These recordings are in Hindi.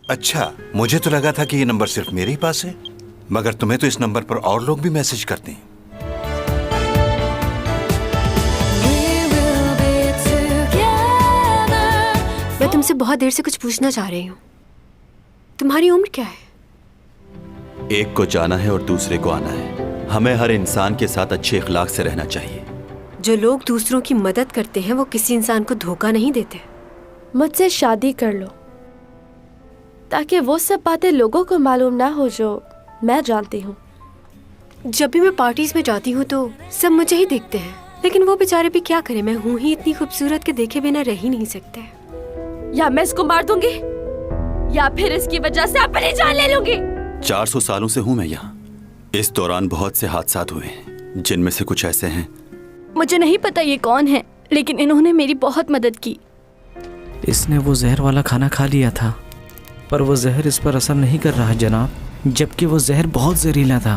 अच्छा, मुझे तो लगा था कि ये नंबर सिर्फ मेरे ही पास है, मगर तुम्हें तो इस नंबर पर और लोग भी मैसेज करते हैं। मैं तुमसे बहुत देर से कुछ पूछना चाह रही हूँ। तुम्हारी उम्र क्या है? एक को जाना है और दूसरे को आना है। हमें हर इंसान के साथ अच्छे इखलाक से रहना चाहिए। जो लोग दूसरों की मदद करते हैं वो किसी इंसान को धोखा नहीं देते। मुझसे शादी कर लो ताकि वो सब बातें लोगों को मालूम ना हो जो मैं जानती हूँ। जब भी मैं पार्टीज में जाती हूँ तो सब मुझे ही देखते हैं, लेकिन वो बेचारे भी क्या करें, मैं हूँ ही इतनी खूबसूरत के देखे बिना रह ही नहीं सकते। या मैं इसको मार दूंगी या फिर इसकी वजह से अपनी जान ले लूंगी। 400 सालों से हूँ मैं यहाँ। इस दौरान बहुत से हादसात हुए हैं, जिनमें से कुछ ऐसे हैं। मुझे नहीं पता ये कौन है, लेकिन इन्होंने मेरी बहुत मदद की। इसने वो जहर वाला खाना खा लिया था, पर वो जहर इस पर असर नहीं कर रहा जनाब, जबकि वो जहर बहुत जहरीला था।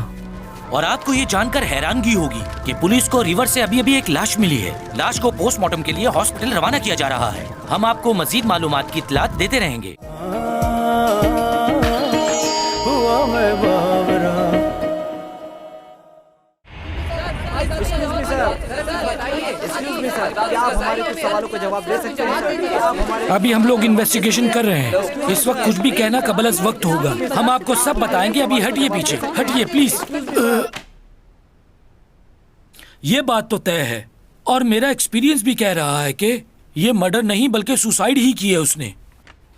और आपको ये जानकर हैरानगी होगी कि पुलिस को रिवर से अभी एक लाश मिली है। लाश को पोस्टमार्टम के लिए हॉस्पिटल रवाना किया जा रहा है। हम आपको मजीद मालूमात की इत्तलात देते रहेंगे। अभी हम लोग इन्वेस्टिगेशन कर रहे हैं। इस वक्त कुछ भी कहना कबलस वक्त होगा। हम आपको सब बताएंगे। अभी हटिए पीछे, हटिए प्लीज। ये बात तो तय है और मेरा एक्सपीरियंस भी कह रहा है कि ये मर्डर नहीं बल्कि सुसाइड ही की है उसने।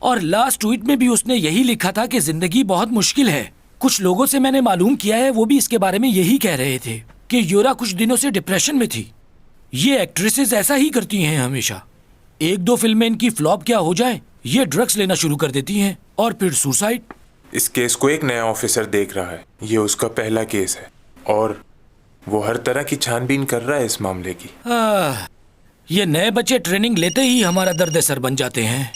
और लास्ट ट्वीट में भी उसने यही लिखा था कि जिंदगी बहुत मुश्किल है। कुछ लोगों से मैंने मालूम किया है, वो भी इसके बारे में यही कह रहे थे कि यूरा कुछ दिनों से डिप्रेशन में थी। ये एक्ट्रेसेस ऐसा ही करती हैं हमेशा। एक दो फिल्में इनकी फ्लॉप क्या हो जाए, ये ड्रग्स लेना शुरू कर देती हैं और फिर सुसाइड। इस केस को एक नया ऑफिसर देख रहा है। ये उसका पहला केस है और वो हर तरह की छानबीन कर रहा है इस मामले की। ये नए बच्चे ट्रेनिंग लेते ही हमारा दर्द सर बन जाते हैं।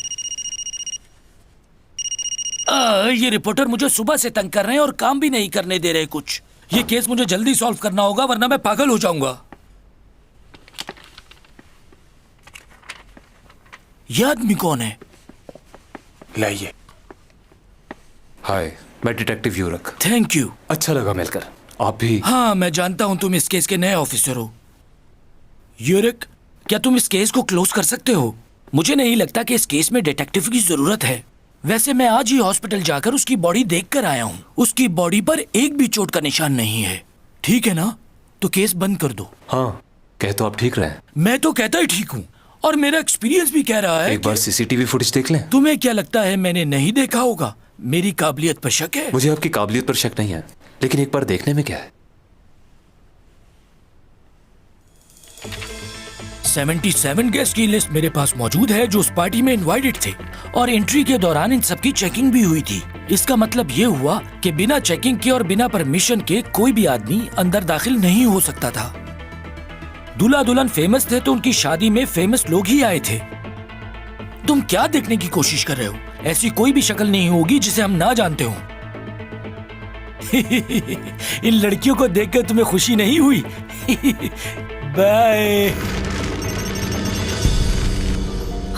ये रिपोर्टर मुझे सुबह से तंग कर रहे हैं और काम भी नहीं करने दे रहे कुछ। ये केस मुझे जल्दी सॉल्व करना होगा वरना मैं पागल हो जाऊंगा। ये आदमी कौन है? लाइए। हाय, मैं डिटेक्टिव यूरक। Thank you. अच्छा लगा मिलकर। आप भी? हाँ, मैं जानता हूं तुम इस केस के नए ऑफिसर हो। यूरक, क्या तुम इस केस को क्लोज कर सकते हो? मुझे नहीं लगता कि इस केस में डिटेक्टिव की जरूरत है। वैसे मैं आज ही हॉस्पिटल जाकर उसकी बॉडी देख कर आया हूँ। उसकी बॉडी पर एक भी चोट का निशान नहीं है। ठीक है ना? तो केस बंद कर दो। हाँ, कह तो आप ठीक रहे। मैं तो कहता ही ठीक हूँ और मेरा एक्सपीरियंस भी कह रहा है। एक बार सीसीटीवी फुटेज देख लें। तुम्हें क्या लगता है मैंने नहीं देखा होगा? मेरी काबिलियत पर शक है? मुझे आपकी काबिलियत पर शक नहीं है, लेकिन एक बार देखने में क्या है। 77 गेस्ट की लिस्ट मेरे पास मौजूद है जो उस पार्टी में इनवाइटेड थे और एंट्री के दौरान इन सबकी चेकिंग भी हुई थी। इसका मतलब ये हुआ कि बिना चेकिंग के और बिना परमिशन के कोई भी आदमी अंदर दाखिल नहीं हो सकता था। दूल्हा दुल्हन फेमस थे तो उनकी शादी में फेमस लोग ही आए थे। तुम क्या देखने की कोशिश कर रहे हो? ऐसी कोई भी शक्ल नहीं होगी जिसे हम ना जानते हो। इन लड़कियों को देखकर तुम्हें खुशी नहीं हुई? बाय।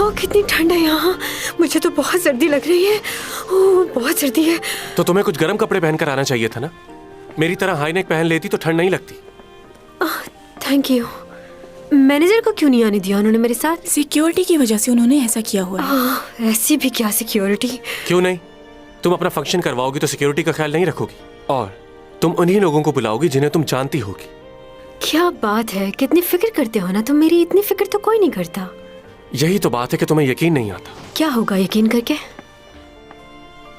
ओह, कितनी ठंड है यहाँ। मुझे तो बहुत सर्दी लग रही है। ओह, बहुत सर्दी है। तो तुम्हें कुछ गर्म कपड़े पहनकर आना चाहिए था ना। मेरी तरह हाई नेक पहन लेती तो ठंड नहीं लगती। Thank you. मैनेजर को क्यों नहीं आने दिया उन्होंने मेरे साथ? सिक्योरिटी की वजह से उन्होंने ऐसा किया हुआ है। ऐसी भी क्या सिक्योरिटी? क्यों नहीं? तुम अपना फंक्शन करवाओगी तो सिक्योरिटी का ख्याल नहीं रखोगी और तुम उन्हीं लोगों को बुलाओगी जिन्हें तुम जानती होगी। क्या बात है, कितनी फिक्र करते हो ना तुम मेरी। इतनी फिक्र तो कोई नहीं करता। यही तो बात है कि तुम्हें यकीन नहीं आता। क्या होगा यकीन करके?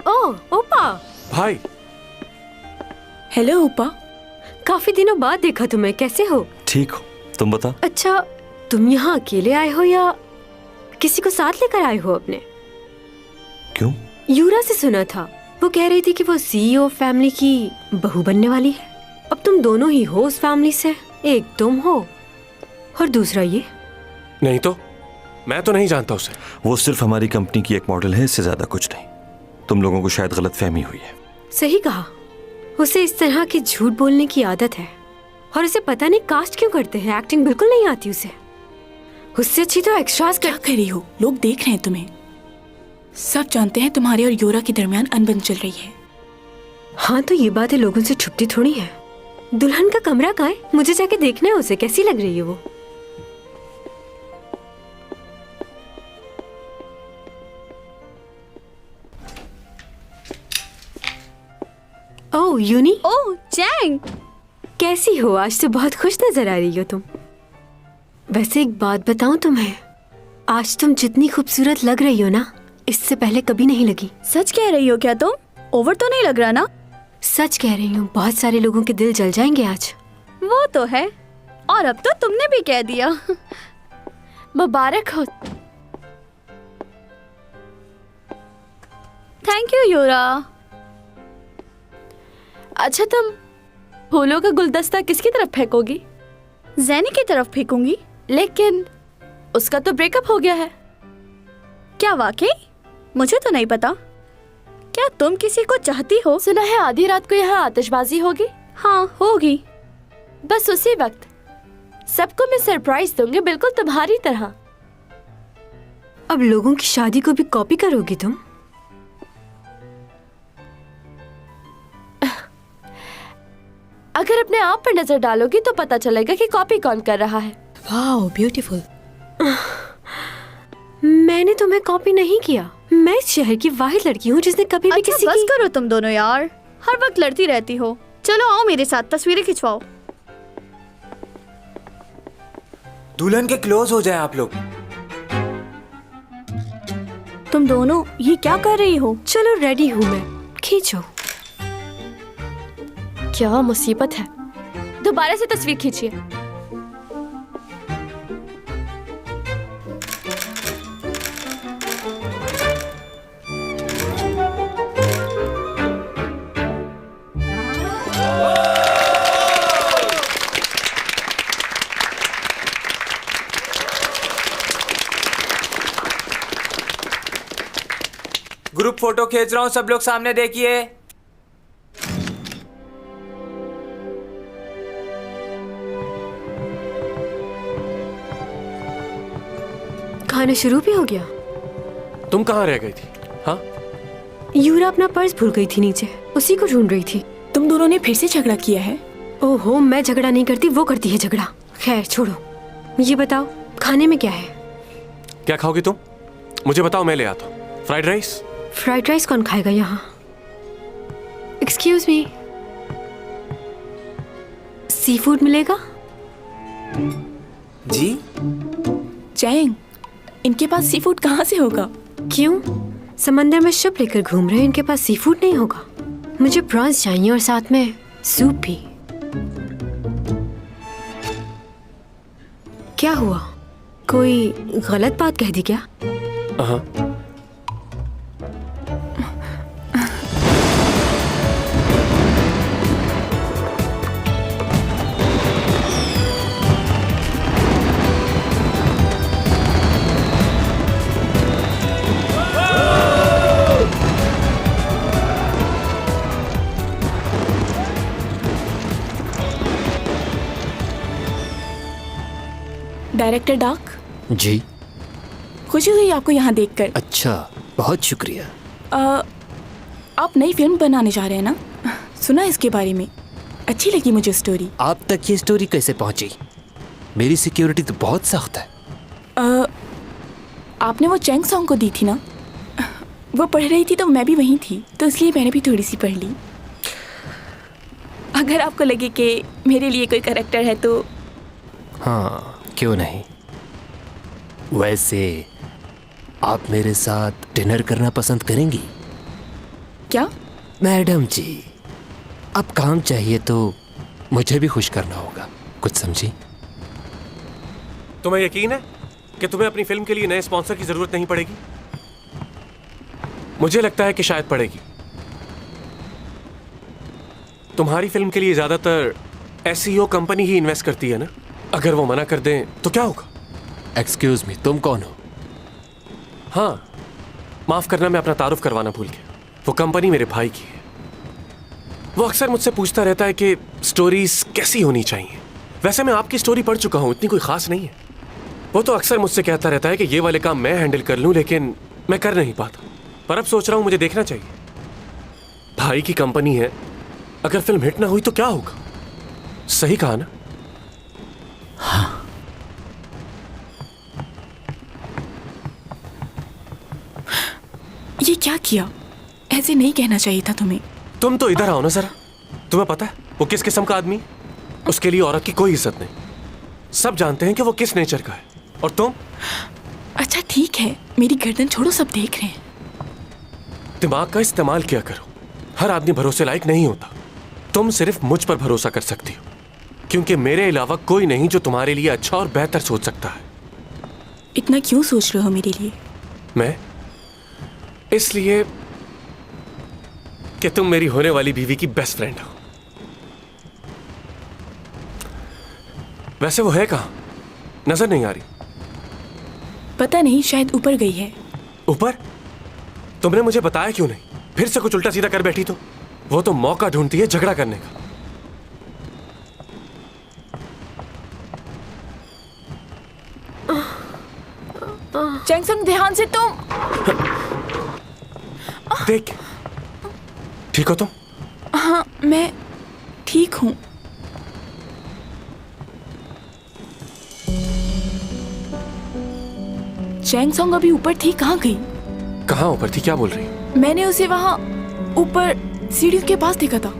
ओह, ओपा। भाई। हेलो ओपा। काफी दिनों बाद देखा तुम्हें। कैसे हो? ठीक हो, तुम बता। अच्छा, तुम यहाँ अकेले आए हो या किसी को साथ लेकर आए हो अपने? क्यों? यूरा से सुना था, वो कह रही थी कि वो सीईओ फैमिली की बहू बनने वाली है। अब तुम दोनों ही हो उस फैमिली से। एक तुम हो और दूसरा ये। नहीं तो मैं तो नहीं जानता उसे। वो सिर्फ हमारी कंपनी की एक मॉडल है, इससे ज्यादा कुछ नहीं। तुम लोगों को शायद गलत फहमी हुई है। सही कहा। उसे इस तरह के झूठ बोलने की आदत है और उसे पता नहीं कास्ट क्यों करते हैं। एक्टिंग बिल्कुल नहीं आती उसे। उससे अच्छी तो एक्स्ट्रास क्या कर रही हो? लोग देख रहे हैं तुम्हें। सब जानते हैं तुम्हारे और योरा के दरमियान अनबन चल रही है। हाँ तो ये बातें लोगों से छुपती थोड़ी है। दुल्हन का कमरा कहाँ है? मुझे जाके देखना है उसे, कैसी लग रही है वो। ओह यूनी। ओह चैंग, कैसी हो? आज तो बहुत खुश नजर आ रही हो तुम। वैसे एक बात बताऊं तुम्हें, आज तुम जितनी खूबसूरत लग रही हो ना, इससे पहले कभी नहीं लगी। सच कह रही हो क्या तुम? ओवर तो नहीं लग रहा ना? सच कह रही हूँ, बहुत सारे लोगों के दिल जल जाएंगे आज। वो तो है, और अब तो तुमने भी कह दिया। मुबारक हो। थैंक यू योरा। अच्छा तुम फूलों का गुलदस्ता किसकी तरफ फेंकोगी? जैनी की तरफ फेंकूंगी। लेकिन उसका तो ब्रेकअप हो गया है। क्या वाकई? मुझे तो नहीं पता। क्या तुम किसी को चाहती हो? सुना है आधी रात को यहाँ आतिशबाजी होगी। हाँ होगी। बस उसी वक्त सबको मैं सरप्राइज दूंगी, बिल्कुल तुम्हारी तरह। अब लोगों की शादी को भी कॉपी करोगी तुम? अगर अपने आप पर नजर डालोगी तो पता चलेगा कि कॉपी कौन कर रहा है। Wow beautiful. मैंने तुम्हें कॉपी नहीं किया। मैं इस शहर की वाहिद लड़की हूँ जिसने कभी भी किसी बस की... करो तुम दोनों यार, हर वक्त लड़ती रहती हो। चलो आओ मेरे साथ तस्वीरें खिंचवाओ। दुल्हन के क्लोज हो जाए आप लोग। तुम दोनों ये क्या कर रही हो? चलो रेडी हूँ मैं, खींचो। क्या मुसीबत है। दोबारा से तस्वीर खींचिए। ग्रुप फोटो खींच रहा हूँ, सब लोग सामने देखिए। खाना शुरू भी हो गया? तुम कहाँ रह गई थी? हाँ यूरा अपना पर्स भूल गई थी नीचे, उसी को ढूंढ रही थी। तुम दोनों ने फिर से झगड़ा किया है? ओहो, मैं झगड़ा नहीं करती, वो करती है झगड़ा। खैर छोड़ो, ये बताओ खाने में क्या है? क्या खाओगी तुम? मुझे बताओ, मैं ले आता हूँ। Fried rice? फ्राइड राइस कौन खाएगा यहाँ? एक्सक्यूज मी, सी फूड मिलेगा? जी चैंग, इनके पास सी फूड कहाँ से होगा? क्यों, समंदर में शिप लेकर घूम रहे हैं, इनके पास सी फूड नहीं होगा? मुझे प्रॉन्स चाहिए और साथ में सूप भी। क्या हुआ, कोई गलत बात कह दी क्या? हाँ। डायरेक्टर डार्क जी। खुशी हुई आपको यहाँ देखकर। अच्छा, बहुत शुक्रिया। आप नई फिल्म बनाने जा रहे हैं ना? सुना इसके बारे में, अच्छी लगी मुझे स्टोरी। आप तक ये स्टोरी कैसे पहुंची? मेरी सिक्योरिटी तो बहुत सख्त है। आपने वो चैंग सॉन्ग को दी थी ना, वो पढ़ रही थी तो मैं भी वहीं थी, तो इसलिए मैंने भी थोड़ी सी पढ़ ली। अगर आपको लगे कि मेरे लिए कोई कैरेक्टर है तो। हाँ क्यों नहीं। वैसे आप मेरे साथ डिनर करना पसंद करेंगी? क्या? मैडम जी, अब काम चाहिए तो मुझे भी खुश करना होगा, कुछ समझी? तुम्हें यकीन है कि तुम्हें अपनी फिल्म के लिए नए स्पॉन्सर की जरूरत नहीं पड़ेगी? मुझे लगता है कि शायद पड़ेगी। तुम्हारी फिल्म के लिए ज्यादातर एसईओ कंपनी ही इन्वेस्ट करती है ना? अगर वो मना कर दें तो क्या होगा? एक्सक्यूज मी, तुम कौन हो? हाँ, माफ करना, मैं अपना तारुफ करवाना भूल गया। वो कंपनी मेरे भाई की है। वो अक्सर मुझसे पूछता रहता है कि स्टोरीज कैसी होनी चाहिए। वैसे मैं आपकी स्टोरी पढ़ चुका हूँ, इतनी कोई खास नहीं है। वो तो अक्सर मुझसे कहता रहता है कि ये वाले काम मैं हैंडल कर लूँ, लेकिन मैं कर नहीं पाता। पर अब सोच रहा हूं मुझे देखना चाहिए। भाई की कंपनी है, अगर फिल्म हिट ना हुई तो क्या होगा? सही कहा ना? ये क्या किया? ऐसे नहीं कहना चाहिए था तुम्हें। तुम तो इधर आओ ना जरा। तुम्हें पता है वो किस किस्म का आदमी है? उसके लिए औरत की कोई इज्जत नहीं। सब जानते हैं कि वो किस नेचर का है। और तुम? अच्छा ठीक है, मेरी गर्दन छोड़ो, सब देख रहे हैं। दिमाग का इस्तेमाल किया करो। हर आदमी भरोसे लायक नहीं होता। तुम सिर्फ मुझ पर भरोसा कर सकती हो, क्योंकि मेरे अलावा कोई नहीं जो तुम्हारे लिए अच्छा और बेहतर सोच सकता है। इतना क्यों सोच रहे हो मेरे लिए? मैं इसलिए कि तुम मेरी होने वाली बीवी की बेस्ट फ्रेंड हो। वैसे वो है कहाँ? नजर नहीं आ रही। पता नहीं, शायद ऊपर गई है। ऊपर? तुमने मुझे बताया क्यों नहीं? फिर से कुछ उल्टा सीधा कर बैठी तो? वो तो मौका ढूंढती है झगड़ा करने का। चैंगसंग, ध्यान से तुम। देख, ठीक हो तुम? हाँ, मैं ठीक हूं। चैंगसंग अभी ऊपर थी, कहाँ गई? कहाँ ऊपर थी? क्या बोल रही? मैंने उसे वहां ऊपर सीढ़ियों के पास देखा था।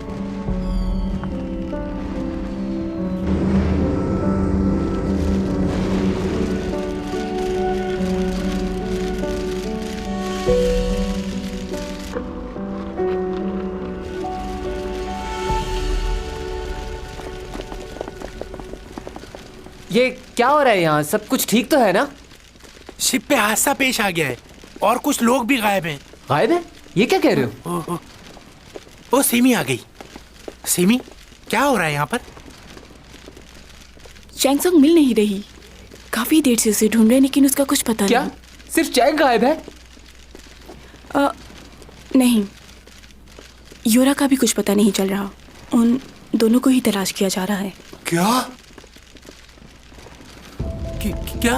ये क्या हो रहा है यहाँ? सब कुछ ठीक तो है ना? शिप पे हादसा पेश आ गया है और कुछ लोग भी गायब हैं। गायब है? ये क्या कह रहे हो? ओ सिमी आ गई। सिमी, क्या हो रहा है यहाँ पर? चैंगसंग मिल नहीं रही। काफी देर से उसे ढूंढ रहे हैं, लेकिन उसका कुछ पता क्या? नहीं। सिर्फ चैंग गायब है? नहीं, योरा का भी कुछ पता नहीं चल रहा। उन दोनों को ही तलाश किया जा रहा है। क्या? क्या?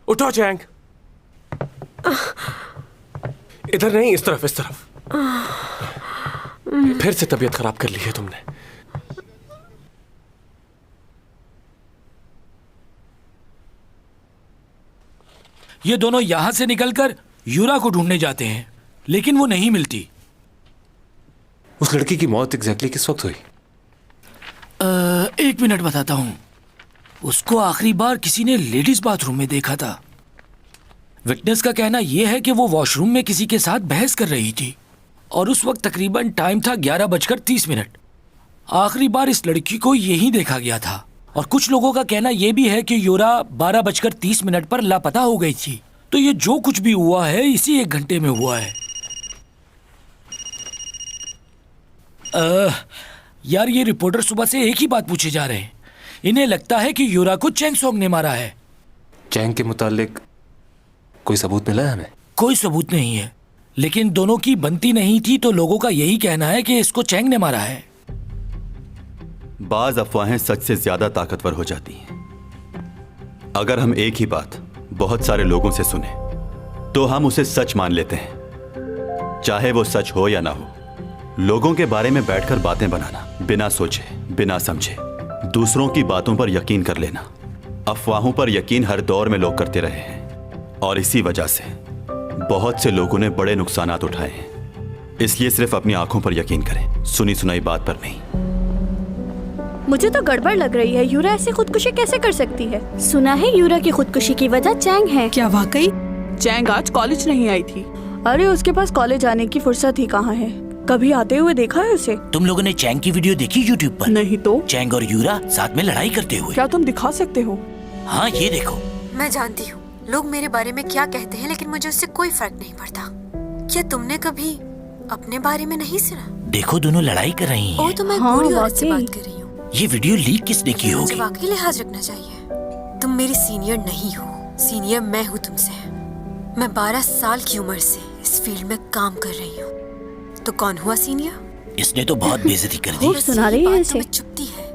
उठो चैंग। इधर नहीं, इस तरफ, इस तरफ। फिर से तबीयत खराब कर ली है तुमने। ये दोनों यहां से निकलकर यूरा को ढूंढने जाते हैं, लेकिन वो नहीं मिलती। उस लड़की की मौत एग्जैक्टली किस वक्त हुई? 1 मिनट बताता हूं। उसको आखिरी बार किसी ने लेडीज बाथरूम में देखा था। विटनेस का कहना यह है कि वो वॉशरूम में किसी के साथ बहस कर रही थी और उस वक्त तकरीबन टाइम था 11:30। आखिरी बार इस लड़की को यही देखा गया था और कुछ लोगों का कहना यह भी है कि योरा 12:30 पर लापता हो गई थी। तो ये जो कुछ भी हुआ है इसी 1 घंटे में हुआ है। यार, ये रिपोर्टर सुबह से एक ही बात पूछे जा रहे हैं। इन्हें लगता है कि योरा को चैंगसोंग ने मारा है। चैंग के मुतालिक कोई सबूत मिला है हमें? कोई सबूत नहीं है, लेकिन दोनों की बनती नहीं थी तो लोगों का यही कहना है कि इसको चैंग ने मारा है। बाज अफवाहें सच से ज्यादा ताकतवर हो जाती हैं। अगर हम एक ही बात बहुत सारे लोगों से सुने तो हम उसे सच मान लेते हैं, चाहे वो सच हो या ना हो। लोगों के बारे में बैठकर बातें बनाना, बिना सोचे बिना समझे दूसरों की बातों पर यकीन कर लेना, अफवाहों पर यकीन हर दौर में लोग करते रहे हैं और इसी वजह से बहुत से लोगों ने बड़े नुकसानात उठाए हैं। इसलिए सिर्फ अपनी आंखों पर यकीन करें, सुनी सुनाई बात पर नहीं। मुझे तो गड़बड़ लग रही है। यूरा ऐसे खुदकुशी कैसे कर सकती है? सुना है यूरा की खुदकुशी की वजह चैंग है। क्या वाकई? चैंग आज कॉलेज नहीं आई थी। अरे उसके पास कॉलेज आने की फुर्सत ही कहाँ है? कभी आते हुए देखा है उसे? तुम लोगों ने चैंग की वीडियो देखी यूट्यूब पर? नहीं तो। चैंग और यूरा साथ में लड़ाई करते हुए। क्या तुम दिखा सकते हो? हाँ, ये देखो। मैं जानती हूँ लोग मेरे बारे में क्या कहते हैं, लेकिन मुझे उससे कोई फर्क नहीं पड़ता। क्या तुमने कभी अपने बारे में नहीं सुना? देखो दोनों लड़ाई कर रही हैं। ओ तो मैं बूढ़ी औरत से बात कर रही हूँ। ये वीडियो लीक किसने की मुझे होगी? वाकई लिहाज रखना चाहिए। तुम मेरी सीनियर नहीं हो, सीनियर मैं हूँ तुमसे। मैं 12 साल की उम्र से इस फील्ड में काम कर रही हूँ। तो कौन हुआ सीनियर? इसने तो बहुत बेइज्जती कर दी। खूब सुना रही है इसे। चुपती है,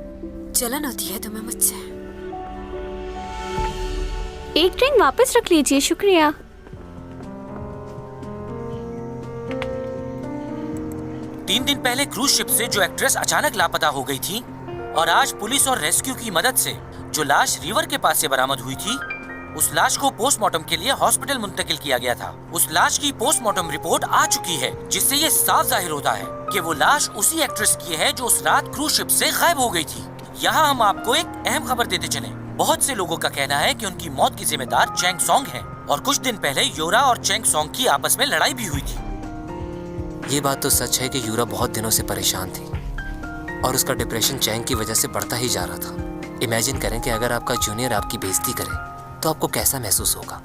जलन होती है तुम्हें मुझसे। एक ड्रिंक वापस रख लीजिए, शुक्रिया। तीन दिन पहले क्रूज शिप से जो एक्ट्रेस अचानक लापता हो गई थी और आज पुलिस और रेस्क्यू की मदद से जो लाश रिवर के पास से बरामद हुई थी, उस लाश को पोस्टमार्टम के लिए हॉस्पिटल मुंतकिल किया गया था। उस लाश की पोस्टमार्टम रिपोर्ट आ चुकी है, जिससे ये साफ जाहिर होता है कि वो लाश उसी एक्ट्रेस की है जो उस रात क्रूज शिप से गायब हो गई थी। यहाँ हम आपको एक अहम खबर देते चले। बहुत से लोगों का कहना है कि उनकी मौत की जिम्मेदार चैंग सॉन्ग है और कुछ दिन पहले योरा और चैंग सॉन्ग की आपस में लड़ाई भी हुई थी। ये बात तो सच है कि यूरा बहुत दिनों से परेशान थी और उसका डिप्रेशन चैंग की वजह से बढ़ता ही जा रहा था। इमेजिन करें कि अगर आपका जूनियर आपकी बेइज्जती करे तो आपको कैसा महसूस होगा।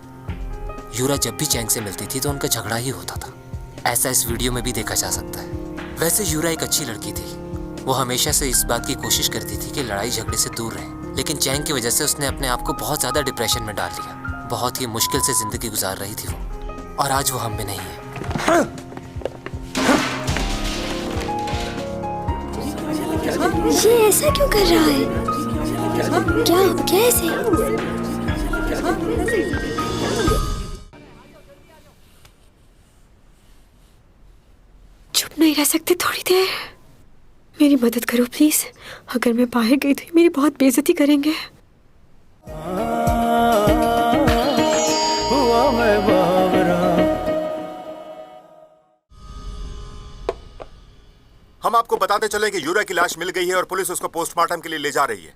यूरा जब भी चैंग से मिलती थी तो उनका झगड़ा ही होता था। ऐसा इस वीडियो में भी देखा जा सकता है। वैसे यूरा एक अच्छी लड़की थी। वो हमेशा से इस बात की कोशिश करती थी कि लड़ाई झगड़े से दूर रहे, लेकिन चैंग की वजह से उसने अपने आप को बहुत ज्यादा डिप्रेशन में डाल लिया। बहुत ही मुश्किल से जिंदगी गुजार रही थी वो, और आज वो हम में नहीं है। ये ऐसा क्यों कर रहा है? क्या कैसे? चुप नहीं रह सकते थोड़ी देर? मेरी मदद करो प्लीज। अगर मैं बाहर गई तो ये मेरी बहुत बेइज्जती करेंगे। हम आपको बताते चले कि यूरा की लाश मिल गई है और पुलिस उसको पोस्टमार्टम के लिए ले जा रही है।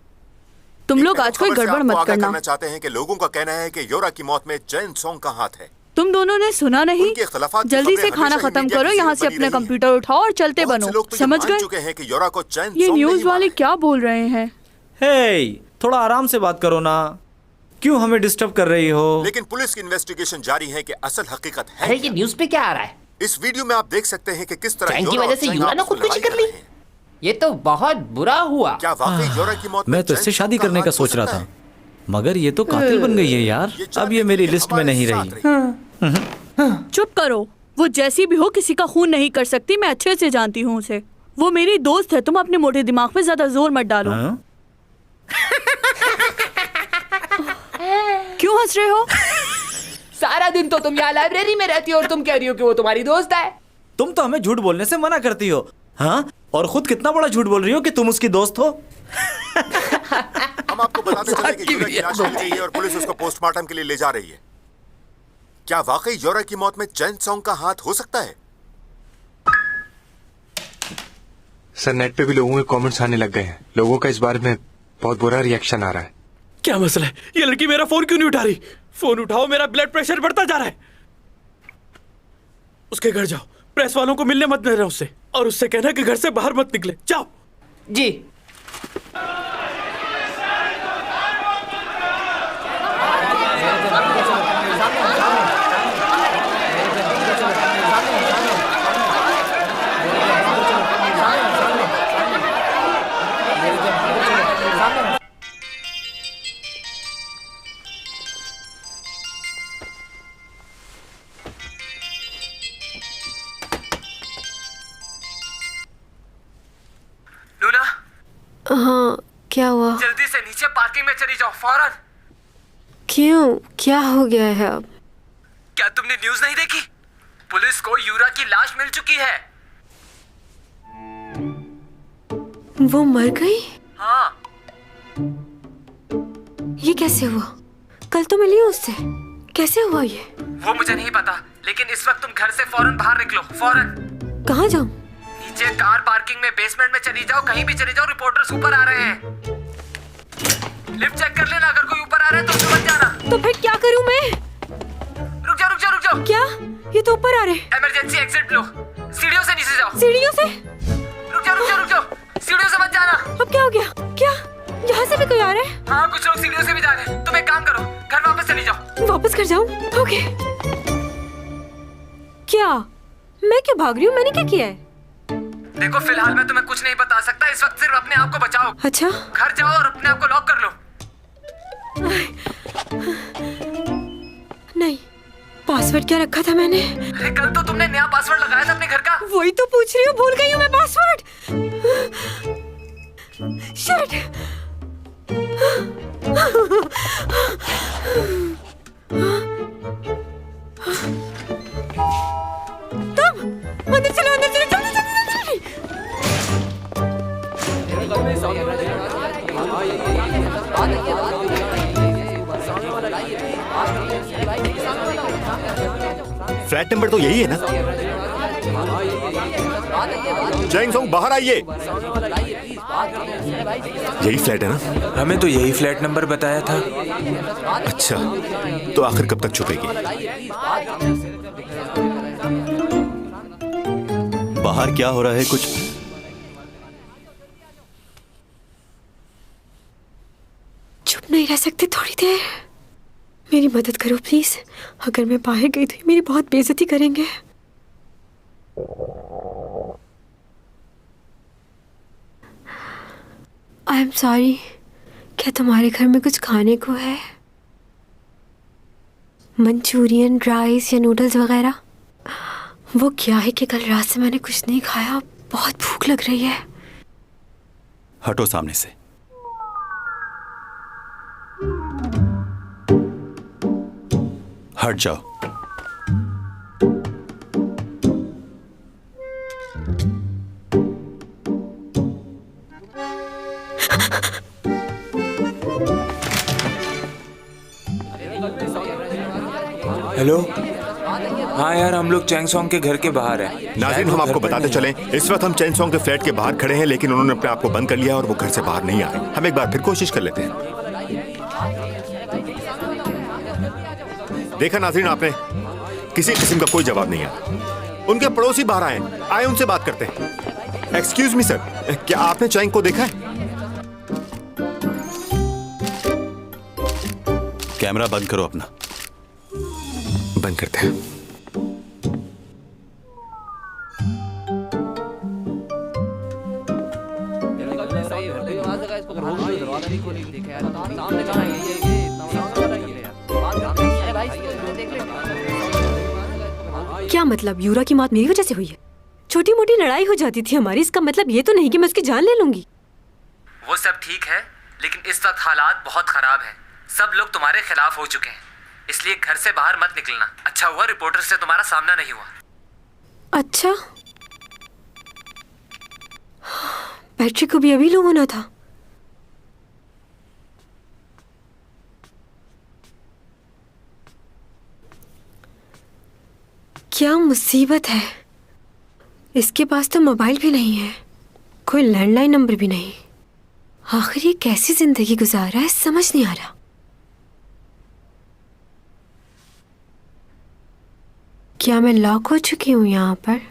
तुम लोग आज कोई गड़बड़ मत करना। चाहते हैं कि लोगों का कहना है कि योरा की मौत में चैंग सॉन्ग का हाथ है। तुम दोनों ने सुना नहीं? जल्दी से खाना खत्म करो, यहाँ से अपने कंप्यूटर उठाओ और चलते बनो। समझ गए? कि योरा को चैंग ये सॉन्ग न्यूज नहीं वाले क्या बोल रहे हैं? हे, थोड़ा आराम से बात करो ना। क्यों हमें डिस्टर्ब कर रही हो? लेकिन पुलिस की इन्वेस्टिगेशन जारी है कि असल हकीकत है। अरे ये न्यूज पे क्या आ रहा है? इस वीडियो में आप देख सकते हैं कि किस तरह चैंग की वजह से यूरा ने खुदकुशी कर ली। ये तो बहुत बुरा हुआ। क्या वाकई योरा की मौत मैं तो इससे शादी करने का सोच रहा था, मगर ये तो कातिल बन गई है यार। अब ये मेरी लिस्ट में नहीं रही। चुप करो। वो जैसी भी हो किसी का खून नहीं कर सकती। मैं अच्छे से जानती हूँ उसे। वो मेरी दोस्त है। तुम अपने मोटे दिमाग पे ज्यादा जोर मत डालो। क्यों हंस रहे हो? सारा दिन तो तुम यहाँ लाइब्रेरी में रहती हो और तुम कह रही हो कि वो तुम्हारी दोस्त है। तुम तो हमें झूठ बोलने से मना करती हो, हाँ? और खुद कितना बड़ा झूठ बोल रही हो कि तुम उसकी दोस्त हो। हम आपको बताते चले कि योरा की लाश मिल गई है और पुलिस उसको पोस्टमार्टम के लिए ले जा रही है। क्या वाकई योरा की मौत में चैंग सॉन्ग का हाथ हो सकता है? सर, नेट पे भी लोगों के कमेंट्स आने लग गए हैं। लोगों का इस बारे में बहुत बुरा रिएक्शन आ रहा है। क्या मसला है? ये लड़की मेरा फोन क्यों नहीं उठा रही? फोन उठाओ, मेरा ब्लड प्रेशर बढ़ता जा रहा है। उसके घर जाओ, प्रेस वालों को मिलने मत देना उससे, और उससे कहना कि घर से बाहर मत निकले। जाओ। जी। हाँ, क्या हुआ? जल्दी से नीचे पार्किंग में चली जाओ, फौरन। क्यों? क्या हो गया है अब? क्या तुमने न्यूज नहीं देखी? पुलिस को यूरा की लाश मिल चुकी है। वो मर गई? हाँ। ये कैसे हुआ? कल तो मिली उससे। कैसे हुआ ये? वो मुझे नहीं पता, लेकिन इस वक्त तुम घर से फौरन बाहर निकलो, फौरन। कहाँ जाऊँ? नीचे कार पार्किंग में बेसमेंट में चली जाओ, कहीं भी चली जाओ। रिपोर्टर्स ऊपर आ रहे हैं। लिफ्ट चेक कर लेना, अगर कोई ऊपर आ रहा है तो समझ जाना। तो फिर क्या करूँ मैं? रुक जाओ, रुक जाओ, रुक जाओ। क्या? ये तो ऊपर आ रहे हैं। इमरजेंसी एग्जिट लो। सीढ़ियों से नीचे जाओ। सीढ़ियों से? रुक जाओ, रुक जाओ, रुक जाओ। सीढ़ियों से मत जाना। अब क्या हो गया? क्या यहाँ से भी कोई आ रहा है? हाँ, कुछ लोग सीढ़ियों से भी जा रहे हैं। तुम एक काम करो, घर वापस चली जाओ। वापस कर जाऊँ? ओके। क्या मैं क्यों भाग रही हूँ? मैंने क्या किया है? देखो फिलहाल मैं तुम्हें कुछ नहीं बता सकता, इस वक्त सिर्फ अपने आप को बचाओ। अच्छा, घर जाओ और अपने आप को लॉक कर लो। नहीं, पासवर्ड क्या रखा था मैंने? अरे कल तो तुमने नया पासवर्ड लगाया था अपने घर का। वही तो पूछ रही हूँ, भूल गई हूँ मैं पासवर्ड। शिट। तुम अंदर चलो, अंदर चलो, जल्दी जल्दी जल्दी। फ्लैट नंबर तो यही है ना? चैंग सोंग बाहर आइए। यही फ्लैट है ना? हमें तो यही फ्लैट नंबर बताया था। अच्छा, तो आखिर कब तक छुपेगी? बाहर क्या हो रहा है? कुछ चुप नहीं रह सकते थोड़ी देर? मेरी मदद करो प्लीज। अगर मैं बाहर गई तो ये मेरी बहुत बेइज्जती करेंगे। I am sorry. क्या तुम्हारे घर में कुछ खाने को है? मंचूरियन, राइस या नूडल्स वगैरह? वो क्या है कि कल रात से मैंने कुछ नहीं खाया, बहुत भूख लग रही है। हटो सामने से। हट जाओ। हेलो, हाँ यार, हम लोग चैंग सोंग के घर के बाहर हैं। नाज़रीन, हम आपको बताते चलें, इस वक्त हम चैंग सोंग के फ्लैट के बाहर खड़े हैं, लेकिन उन्होंने अपने आप को बंद कर लिया और वो घर से बाहर नहीं आ रहे। हम एक बार फिर कोशिश कर लेते हैं। देखा नाज़रीन आपने, किसी किस्म का कोई जवाब नहीं आया। उनके पड़ोसी बाहर आए उनसे बात करते हैं। एक्सक्यूज मी सर, क्या आपने चैंग को देखा है? कैमरा बंद करो अपना। बंद करते हैं। क्या मतलब? यूरा की मौत मेरी वजह से हुई है? छोटी मोटी लड़ाई हो जाती थी हमारी, इसका मतलब ये तो नहीं कि मैं उसकी जान ले लूंगी। वो सब ठीक है, लेकिन इस वक्त हालात बहुत खराब हैं। सब लोग तुम्हारे खिलाफ हो चुके हैं, इसलिए घर से बाहर मत निकलना। अच्छा हुआ रिपोर्टर से तुम्हारा सामना नहीं हुआ। अच्छा, बैटरी को भी अभी लो होना था। क्या मुसीबत है। इसके पास तो मोबाइल भी नहीं है, कोई लैंडलाइन नंबर भी नहीं। आखिर ये कैसी जिंदगी गुजार रहा है, समझ नहीं आ रहा। क्या मैं लॉक हो चुकी हूँ यहाँ पर?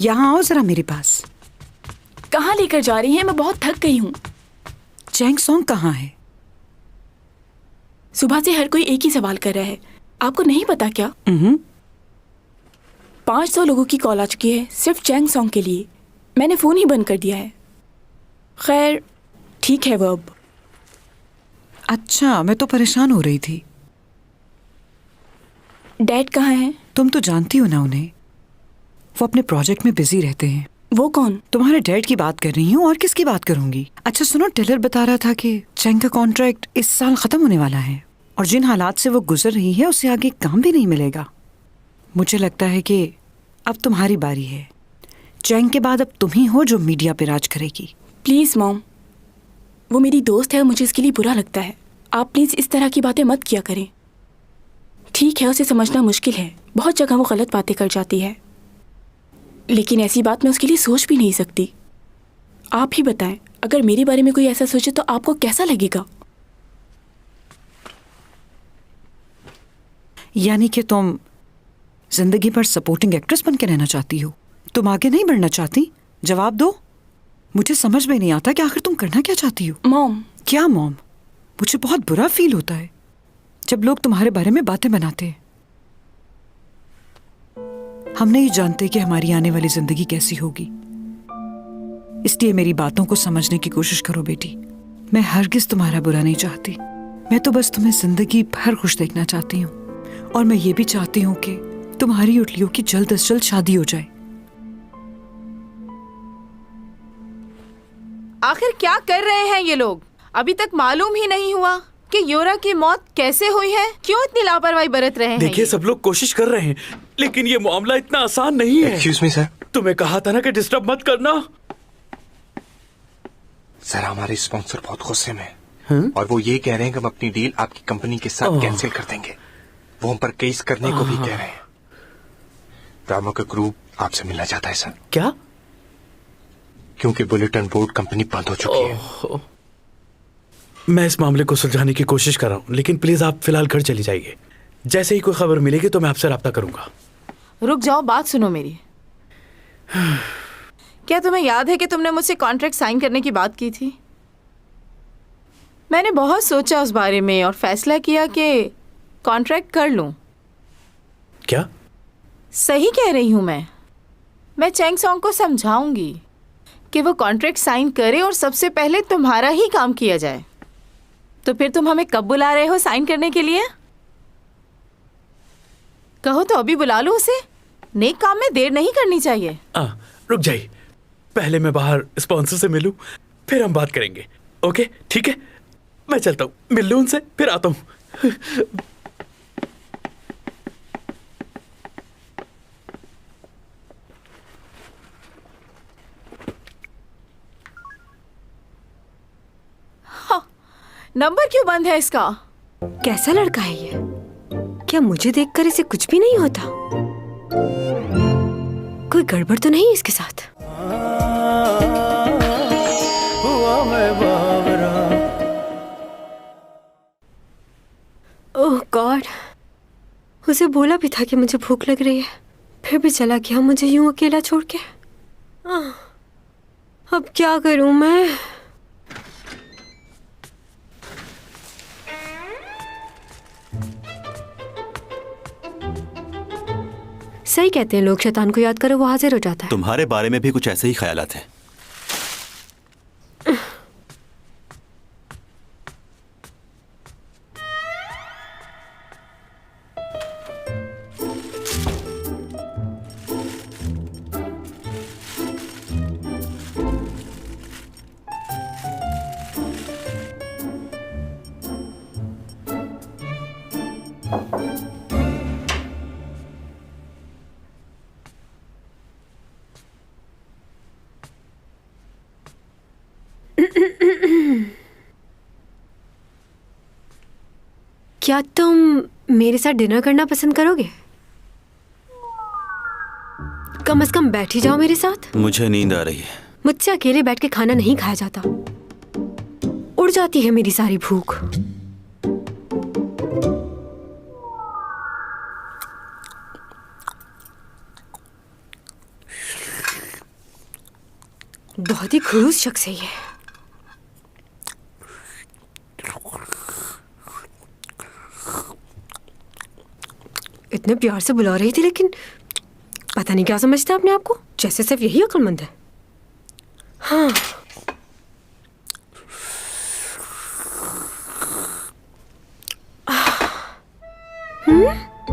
यहाँ आओ जरा मेरे पास। कहाँ लेकर जा रही हैं? मैं बहुत थक गई हूँ। चैंग सोंग कहाँ है? सुबह से हर कोई एक ही सवाल कर रहा है। आपको नहीं पता क्या? 500 लोगों की कॉल आ चुकी है सिर्फ चैंग सोंग के लिए। मैंने फोन ही बंद कर दिया है। खैर ठीक है वो अब। अच्छा, मैं तो परेशान हो रही थी। डैड कहाँ हैं? तुम तो जानती हो ना उन्हें, वो अपने प्रोजेक्ट में बिजी रहते हैं। वो कौन? तुम्हारे डैड की बात कर रही हूँ, और किसकी बात करूंगी। अच्छा सुनो, टेलर बता रहा था कि चैंग का कॉन्ट्रैक्ट इस साल खत्म होने वाला है और जिन हालात से वो गुजर रही है उससे आगे काम भी नहीं मिलेगा। मुझे लगता है कि अब तुम्हारी बारी है। चैंग के बाद अब तुम ही हो जो मीडिया पे राज करेगी। प्लीज मॉम, वो मेरी दोस्त है और मुझे इसके लिए बुरा लगता है। आप प्लीज इस तरह की बातें मत किया करें। ठीक है, उसे समझना मुश्किल है, बहुत जगह वो गलत बातें कर जाती है, लेकिन ऐसी बात मैं उसके लिए सोच भी नहीं सकती। आप ही बताएं, अगर मेरे बारे में कोई ऐसा सोचे तो आपको कैसा लगेगा? यानी कि तुम जिंदगी भर सपोर्टिंग एक्ट्रेस बन के रहना चाहती हो? तुम आगे नहीं बढ़ना चाहती? जवाब दो। मुझे समझ में नहीं आता कि आखिर तुम करना क्या चाहती हो। मॉम। क्या मॉम? मुझे बहुत बुरा फील होता है जब लोग तुम्हारे बारे में बातें बनाते हैं। हम नहीं जानते कि हमारी आने वाली जिंदगी कैसी होगी, इसलिए मेरी बातों को समझने की कोशिश करो बेटी। मैं हरगिज तुम्हारा बुरा नहीं चाहती, मैं तो बस तुम्हें जिंदगी भर खुश देखना चाहती हूँ, और मैं ये भी चाहती हूँ कि तुम्हारी और लियो की जल्द से जल्द शादी हो जाए। आखिर क्या कर रहे हैं ये लोग? अभी तक मालूम ही नहीं हुआ कि यूरा की मौत कैसे हुई है। क्यों इतनी लापरवाही बरत रहे हैं? देखिए सब लोग कोशिश कर रहे हैं, लेकिन ये मामला इतना आसान नहीं है। Excuse me sir. तुम्हें कहा था ना कि डिस्टर्ब मत करना। सर हमारे स्पॉन्सर बहुत गुस्से में हैं और वो ये कह रहे हैं कि हम अपनी डील आपकी कंपनी के साथ कैंसिल कर देंगे। वो हम पर केस करने को भी कह रहे हैं। रामो का ग्रुप आपसे मिलना चाहता है सर। क्या? क्योंकि बुलेटिन बोर्ड कंपनी बंद हो चुकी है। मैं इस मामले को सुलझाने की कोशिश कर रहा हूँ, लेकिन प्लीज आप फिलहाल घर चली जाइए। जैसे ही कोई खबर मिलेगी तो मैं आपसे राब्ता करूंगा। रुक जाओ, बात सुनो मेरी। क्या तुम्हें याद है कि तुमने मुझसे कॉन्ट्रैक्ट साइन करने की बात की थी? मैंने बहुत सोचा उस बारे में और फैसला किया कि कॉन्ट्रैक्ट कर लूं। क्या? सही कह रही हूं मैं चैंग सॉन्ग को समझाऊंगी कि वो कॉन्ट्रैक्ट साइन करे और सबसे पहले तुम्हारा ही काम किया जाए। तो फिर तुम हमें कब बुला रहे हो साइन करने के लिए? कहो तो अभी बुला लो उसे। नेक काम में देर नहीं करनी चाहिए। रुक जाइए, पहले मैं बाहर स्पॉन्सर से मिलूं, फिर हम बात करेंगे। ओके ठीक है, मैं चलता हूँ, मिल लूं उनसे, फिर आता हूँ। नंबर क्यों बंद है इसका? कैसा लड़का है ये? क्या मुझे देखकर इसे कुछ भी नहीं होता? कोई गड़बड़ तो नहीं इसके साथ? ओह गॉड, उसे बोला भी था कि मुझे भूख लग रही है, फिर भी चला गया मुझे यूं अकेला छोड़ के। अब क्या करूं मैं? सही कहते हैं लोग, शैतान को याद करो वो हाजिर हो जाता है। तुम्हारे बारे में भी कुछ ऐसे ही ख्यालात हैं। क्या तुम मेरे साथ डिनर करना पसंद करोगे? कम से कम बैठ ही जाओ मेरे साथ। मुझे नींद आ रही है। मुझसे अकेले बैठ के खाना नहीं खाया जाता, उड़ जाती है मेरी सारी भूख। बहुत ही खड़ूस शख्स है ये। इतने प्यार से बुला रही थी, लेकिन पता नहीं क्या समझता अपने आप को, जैसे सिर्फ यही अक्लमंद है। हाँ,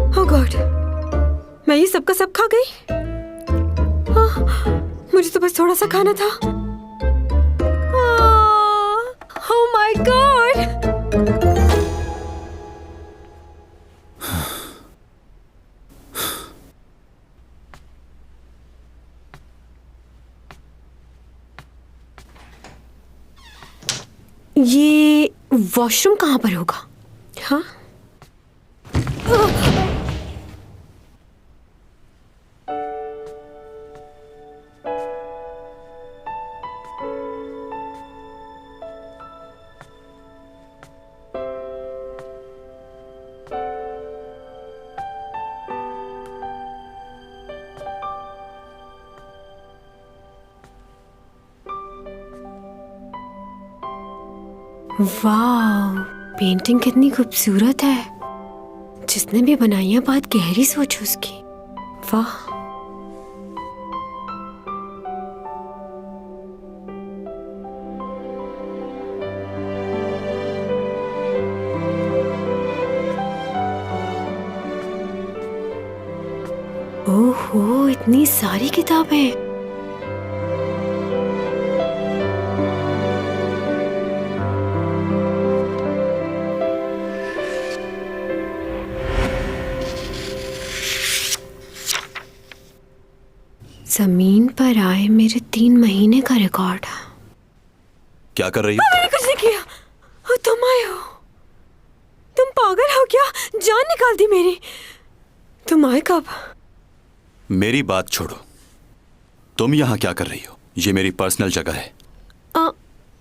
ओह गॉड, मैं ये सबका सब खा गई। मुझे तो बस थोड़ा सा खाना था। Oh my God. ये वॉशरूम कहाँ पर होगा? हाँ, वाह, पेंटिंग कितनी खूबसूरत है। जिसने भी बनाई है बहुत गहरी सोच उसकी। वाह। ओहो, इतनी सारी किताबें। जमीन पर आए मेरे 3 महीने का रिकॉर्ड। क्या कर रही हो? मैंने कुछ नहीं किया। तुम आए हो? तुम पागल हो क्या? जान निकाल दी मेरी। तुम आए कब? मेरी बात छोड़ो, तुम यहाँ क्या कर रही हो? ये मेरी पर्सनल जगह है।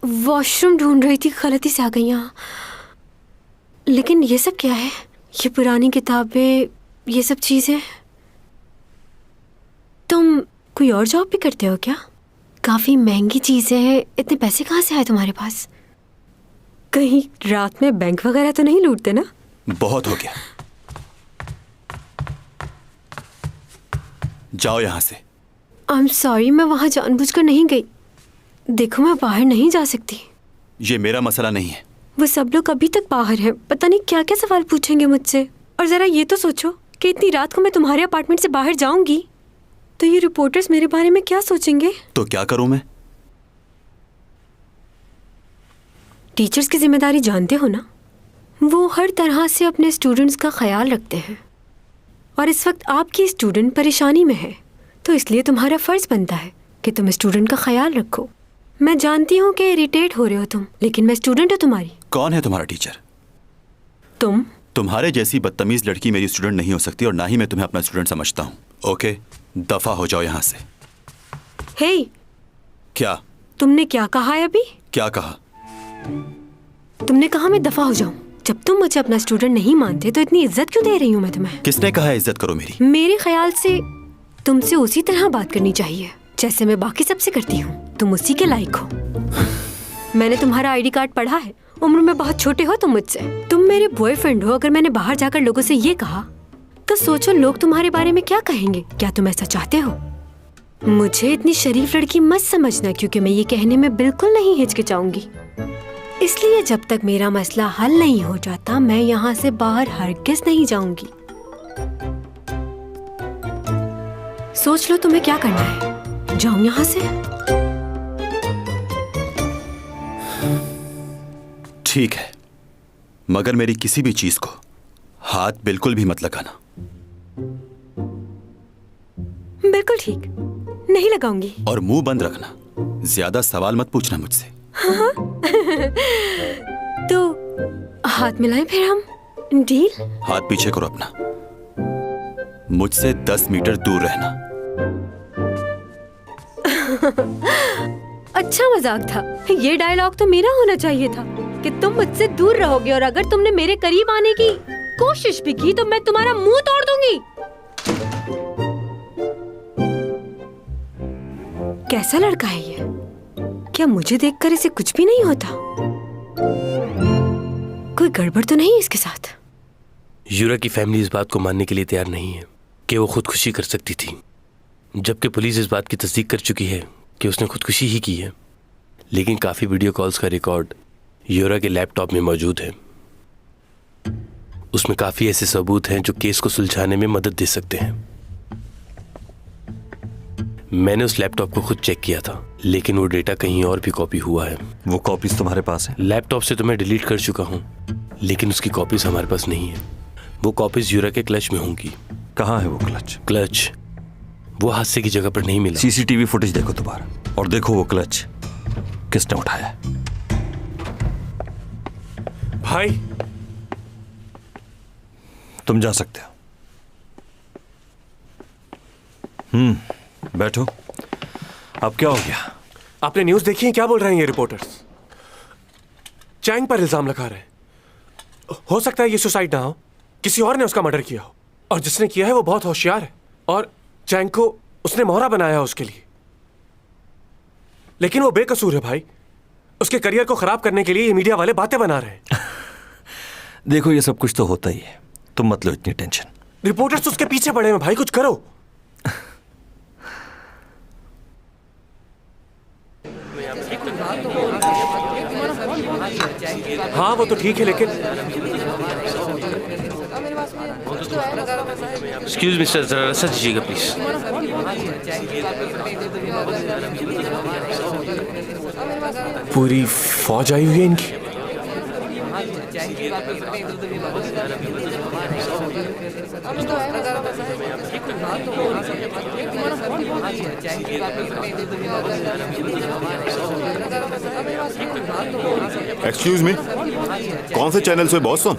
वॉशरूम ढूंढ रही थी, गलती से आ गई यहाँ। लेकिन ये सब क्या है? ये पुरानी किताबें, ये सब चीजें। तुम कोई और जॉब भी करते हो क्या? काफी महंगी चीजें हैं, इतने पैसे कहाँ से आए तुम्हारे पास? कहीं रात में बैंक वगैरह तो नहीं लूटते ना? बहुत हो गया, जाओ यहाँ से। आई एम सॉरी, मैं वहाँ जानबूझकर नहीं गई। देखो, मैं बाहर नहीं जा सकती। ये मेरा मसला नहीं है। वो सब लोग अभी तक बाहर हैं, पता नहीं क्या क्या सवाल पूछेंगे मुझसे। और जरा ये तो सोचो कि इतनी रात को मैं तुम्हारे अपार्टमेंट से बाहर जाऊंगी तो ये रिपोर्टर्स मेरे बारे में क्या सोचेंगे? तो क्या करूं मैं? टीचर्स की जिम्मेदारी जानते हो ना, वो हर तरह से अपने स्टूडेंट्स का ख्याल रखते हैं। और इस वक्त आपकी स्टूडेंट परेशानी में है, तो इसलिए तुम्हारा फर्ज बनता है कि तुम स्टूडेंट का ख्याल रखो। मैं जानती हूँ कि इरिटेट हो रहे हो तुम, लेकिन मैं स्टूडेंट हूँ तुम्हारी। कौन है तुम्हारा टीचर? तुम। तुम्हारे जैसी बदतमीज लड़की मेरी स्टूडेंट नहीं हो सकती, और ना ही मैं तुम्हें अपना स्टूडेंट समझता हूँ। ओके, दफा हो जाओ यहाँ से। हे, क्या? तुमने क्या कहा है अभी? क्या कहा? तुमने कहा मैं दफा हो जाऊं। जब तुम मुझे अपना स्टूडेंट नहीं मानते तो इतनी इज्जत क्यों दे रही हूँ मैं तुम्हें? किसने कहा है इज्जत करो मेरी? मेरे ख्याल से तुमसे उसी तरह बात करनी चाहिए जैसे मैं बाकी सबसे करती हूँ। तुम उसी के लायक हो। मैंने तुम्हारा आईडी कार्ड पढ़ा है, उम्र में बहुत छोटे हो तुम मुझसे। तुम मेरे बॉयफ्रेंड हो। अगर मैंने बाहर जाकर लोगों से ये कहा तो सोचो लोग तुम्हारे बारे में क्या कहेंगे। क्या तुम ऐसा चाहते हो? मुझे इतनी शरीफ लड़की मत समझना, क्योंकि मैं ये कहने में बिल्कुल नहीं हिचकिचाऊंगी। इसलिए जब तक मेरा मसला हल नहीं हो जाता मैं यहाँ से बाहर हरगिज़ नहीं जाऊंगी। सोच लो तुम्हें क्या करना है। जाऊं यहाँ से? ठीक है, मगर मेरी किसी भी चीज को हाथ बिल्कुल भी मत लगाना। बिल्कुल ठीक, नहीं लगाऊंगी। और मुंह बंद रखना, ज्यादा सवाल मत पूछना मुझसे। हाँ? तो हाथ मिलाएं फिर हम, डील? हाथ पीछे करो अपना, मुझसे 10 मीटर दूर रहना। अच्छा मजाक था। ये डायलॉग तो मेरा होना चाहिए था कि तुम मुझसे दूर रहोगे, और अगर तुमने मेरे करीब आने की कोशिश भी की तो मैं तुम्हारा मुंह तोड़ दूंगी। कैसा लड़का है ये? क्या मुझे देखकर इसे कुछ भी नहीं होता? कोई गड़बड़ तो नहीं इसके साथ? यूरा की फैमिली इस बात को मानने के लिए तैयार नहीं है कि वो खुदकुशी कर सकती थी, जबकि पुलिस इस बात की तस्दीक कर चुकी है कि उसने खुदकुशी ही की है। लेकिन काफ़ी वीडियो कॉल्स का रिकॉर्ड यूरा के लैपटॉप में मौजूद है। उसमें काफ़ी ऐसे सबूत हैं जो केस को सुलझाने में मदद दे सकते हैं। मैंने उस लैपटॉप को खुद चेक किया था, लेकिन वो डेटा कहीं और भी कॉपी हुआ है। वो कॉपीज तुम्हारे पास है? लैपटॉप से तो मैं डिलीट कर चुका हूँ, लेकिन उसकी कॉपीज हमारे पास नहीं है। वो कॉपीज यूरा के क्लच में होंगी। कहाँ है वो क्लच? क्लच वो हादसे की जगह पर नहीं मिला। सीसीटीवी फुटेज देखो दोबारा, और देखो वो क्लच किसने उठाया है। भाई तुम जा सकते हो। बैठो। अब क्या हो गया? आपने न्यूज़ देखी है? क्या बोल रहे हैं ये रिपोर्टर्स? चैंग पर इल्जाम लगा रहे हैं। हो सकता है ये सुसाइड ना हो, किसी और ने उसका मर्डर किया हो, और जिसने किया है वो बहुत होशियार है, और चैंग को उसने मोहरा बनाया है उसके लिए। लेकिन वो बेकसूर है भाई। उसके करियर को खराब करने के लिए ये मीडिया वाले बातें बना रहे हैं। देखो, ये सब कुछ तो होता ही है, तुम मत लो इतनी टेंशन। रिपोर्टर्स उसके पीछे पड़े हैं भाई, कुछ करो। हाँ वो तो ठीक है, लेकिन एक्सक्यूज मिस्टर, जरा रास्ता दीजिएगा प्लीज। पूरी फौज आई हुई है इनकी। एक्सक्यूज मी, कौन से चैनल से बॉस तुम?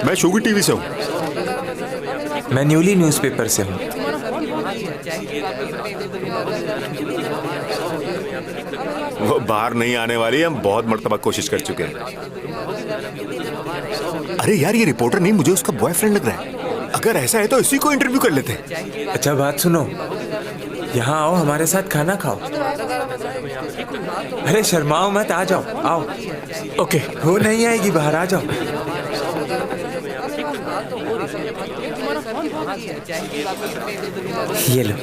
मैं शुगर टीवी से हूँ। मैं न्यूली न्यूज़पेपर से हूँ। वो बाहर नहीं आने वाली, हम बहुत मर्तबा कोशिश कर चुके हैं। अरे यार, ये रिपोर्टर नहीं, मुझे उसका बॉयफ्रेंड लग रहा है। अगर ऐसा है तो इसी को इंटरव्यू कर लेते हैं। अच्छा बात सुनो, यहाँ आओ, हमारे साथ खाना खाओ। अरे शर्माओ मत, आ जाओ, आओ। ओके, वो नहीं आएगी, बाहर आ जाओ। ये लो।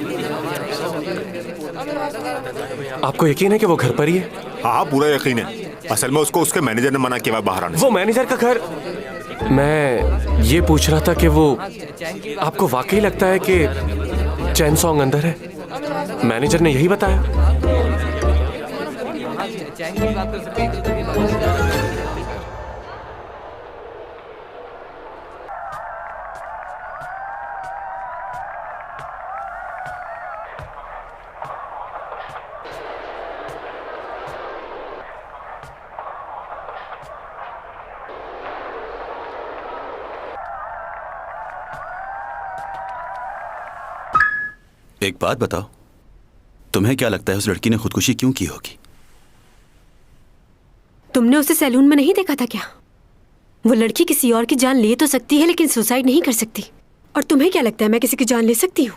आपको यकीन है कि वो घर पर ही है? हाँ, पूरा यकीन है। असल में उसको उसके मैनेजर ने मना किया बाहर आने से। वो मैनेजर का घर? मैं ये पूछ रहा था कि वो आपको वाकई लगता है कि चैन सॉन्ग अंदर है? मैनेजर ने यही बताया। एक बात बताओ, तुम्हें क्या लगता है उस लड़की ने खुदकुशी क्यों की होगी? तुमने उसे सैलून में नहीं देखा था क्या? वो लड़की किसी और की जान ले तो सकती है लेकिन सुसाइड नहीं कर सकती। और तुम्हें क्या लगता है मैं किसी की जान ले सकती हूँ?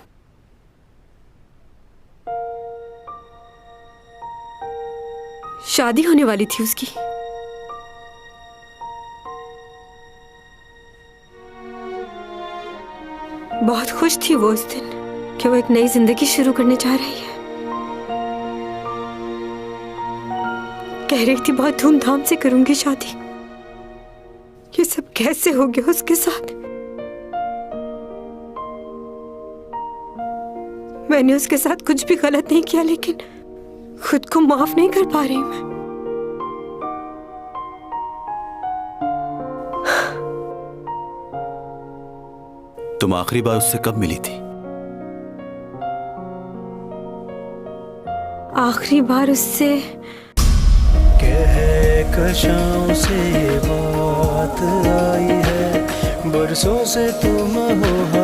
शादी होने वाली थी उसकी। बहुत खुश थी वो उस दिन कि वो एक नई जिंदगी शुरू करने जा रही है। कह रही थी बहुत धूमधाम से करूंगी शादी। ये सब कैसे हो गया उसके साथ? मैंने उसके साथ कुछ भी गलत नहीं किया लेकिन खुद को माफ नहीं कर पा रही मैं। तुम आखिरी बार उससे कब मिली थी? आखिरी बार उससे कशाओं से बात आई है, बरसों से तुम हो